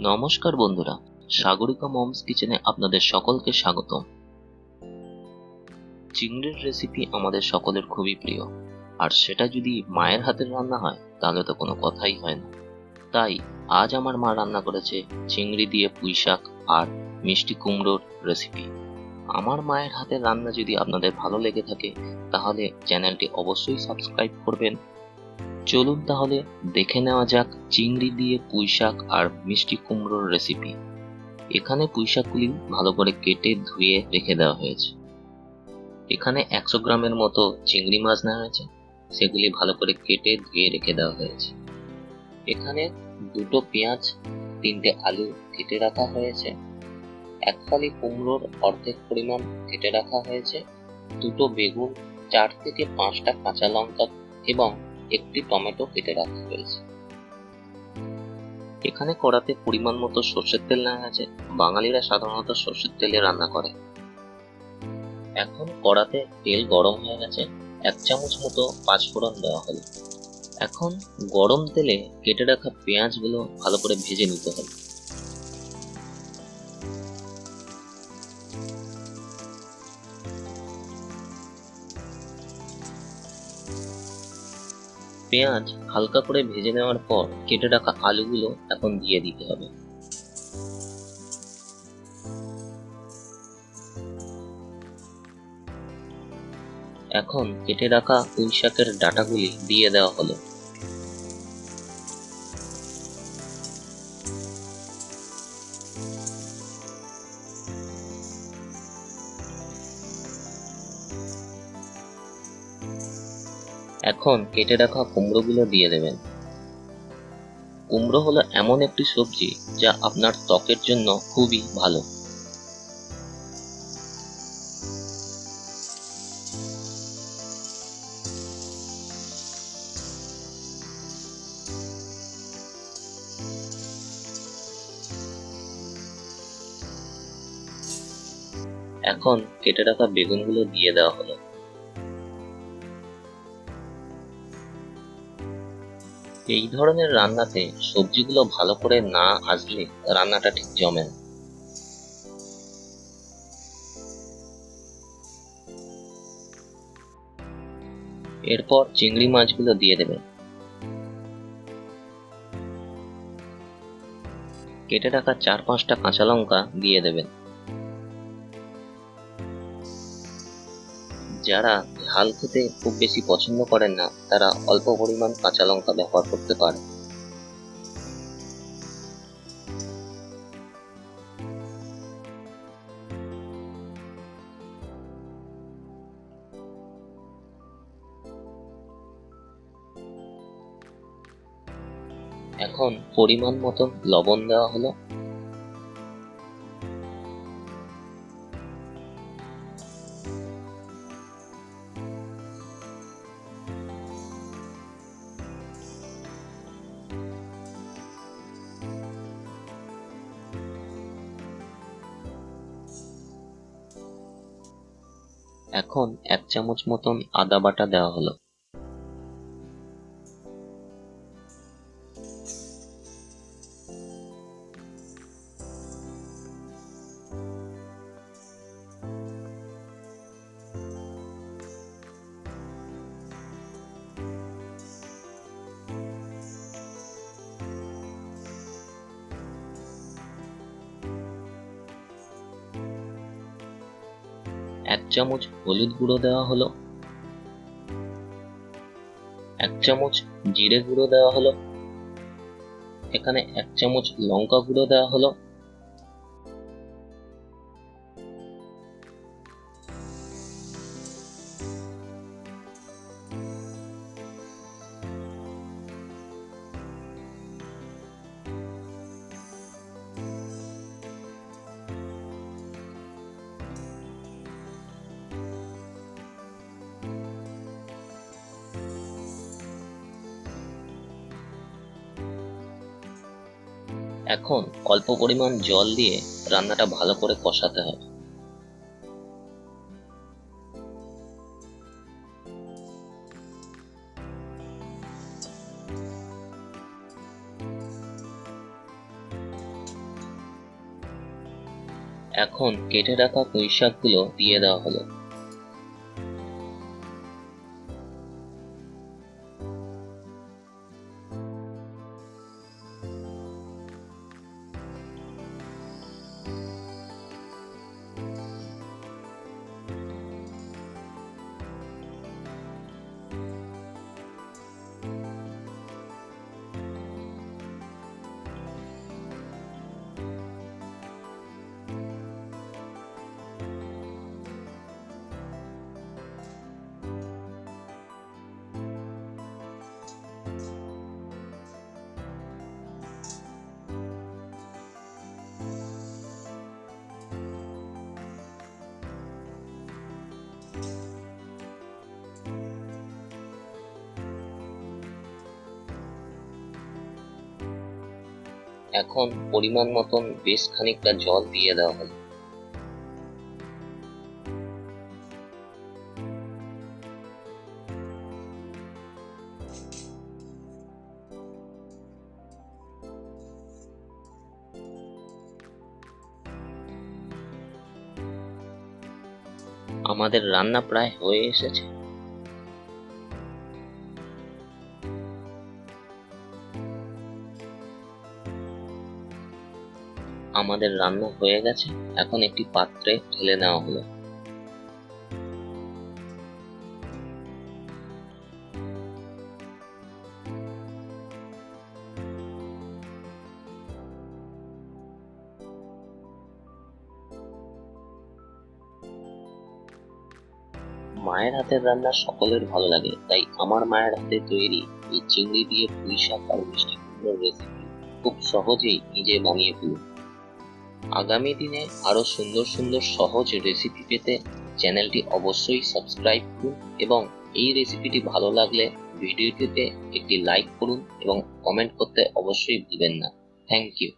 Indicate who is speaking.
Speaker 1: নমস্কার বন্ধুরা, সাগরিকা মমস কিচেনে আপনাদের সকলকে স্বাগতম। চিংড়ির রেসিপি আমাদের সকলের খুবই প্রিয়, আর সেটা যদি মায়ের হাতের রান্না হয় তাহলে তো কোনো কথাই হয় না। তাই আজ আমার মা রান্না করেছে চিংড়ি দিয়ে পুঁই শাক আর মিষ্টি কুমড়োর রেসিপি। আমার মায়ের হাতের রান্না যদি আপনাদের ভালো লেগে থাকে তাহলে চ্যানেলটি অবশ্যই সাবস্ক্রাইব করবেন। চলুন তাহলে দেখে নেওয়া যাক চিংড়ি দিয়ে পুঁই শাক আর মিষ্টি কুমড়োর রেসিপি। এখানে পুঁই শাকগুলি ভালো করে কেটে ধুয়ে রেখে দেওয়া হয়েছে। এখানে 100 গ্রামের মতো চিংড়ি মাছ নেওয়া হয়েছে, সেগুলি ভালো করে কেটে ধুয়ে রেখে দেওয়া হয়েছে। এখানে 2টো পেঁয়াজ, 3টে আলু কেটে রাখা হয়েছে। এক ফালি কুমড়োর অর্ধেক পরিমাণ কেটে রাখা হয়েছে। 2টো বেগুন, 4 থেকে 5টা কাঁচা লঙ্কা এবং একটি টমেটো কেটে রাখা হয়েছে। এখানে কড়াতে পরিমাণ মতো সর্ষের তেল নেওয়া আছে। বাঙালিরা সাধারণত সর্ষের তেলে রান্না করে। এখন কড়াতে তেল গরম হয়ে গেছে। 1 চামচ মতো পাঁচফোড়ন দেওয়া হলো। এখন গরম তেলে কেটে রাখা পেঁয়াজগুলো ভালো করে ভেজে নিতে হবে। পেঁয়াজ হালকা করে ভেজে নেওয়ার পর কেটে রাখা আলুগুলো এখন দিয়ে দিতে হবে। এখন কেটে রাখা পুঁই শাকের ডাঁটাগুলি দিয়ে দেওয়া হলো। এখন কেটে রাখা কুমড়োগুলো দিয়ে দেবেন। কুমড়ো হলো এমন একটি সবজি যা আপনার ত্বকের জন্য খুবই ভালো। এখন কেটে রাখা বেগুনগুলো দিয়ে দেওয়া হলো। এই ধরনের রান্নাতে সবজিগুলো ভালো করে না আসলে রান্নাটা ঠিক জমে না। এরপর চিংড়ি মাছগুলো দিয়ে দেবেন। কেটে রাখা 4-5টা কাঁচা লঙ্কা দিয়ে দেবেন। যারা ঝাল খেতে খুব বেশি পছন্দ করেন না তারা অল্প পরিমাণ কাঁচা লঙ্কা ব্যবহার করতে পারে। এখন পরিমাণ মতন লবণ দেওয়া হলো। এখন 1 চামচ মতন আদা বাটা দেওয়া হলো। এক চামচ হলুদ গুঁড়ো দেওয়া হলো। 1 চামচ জিরে গুঁড়ো দেওয়া হলো। এখানে 1 চামচ লঙ্কা গুঁড়ো দেওয়া হলো। এখন অল্প পরিমাণ জল দিয়ে রান্নাটা ভালো করে কষাতে হবে। এখন কেটে রাখা পুঁই শাকগুলো দিয়ে দেওয়া হলো। এখন পরিমাণ মতন বেশ খানিকটা জল দিয়ে দেওয়া হলো। আমাদের রান্না প্রায় হয়ে এসেছে। আমাদের রান্না হয়ে গেছে, এখন একটি পাত্রে ঢেলে নেওয়া হলো। মায়ের হাতের রান্না সকলের ভালো লাগে, তাই আমার মায়ের হাতে তৈরি এই চিংড়ি দিয়ে পুঁই শাক আর মিষ্টি কুমড়োর রেসিপি খুব সহজেই নিজে বানিয়ে ফেলুন। আগামী দিনে আরো সুন্দর সুন্দর সহজ রেসিপি পেতে চ্যানেলটি অবশ্যই সাবস্ক্রাইব করুন এবং এই রেসিপিটি ভালো লাগলে ভিডিওটিতে একটি লাইক করুন এবং কমেন্ট করতে অবশ্যই ভুলবেন না। Thank you.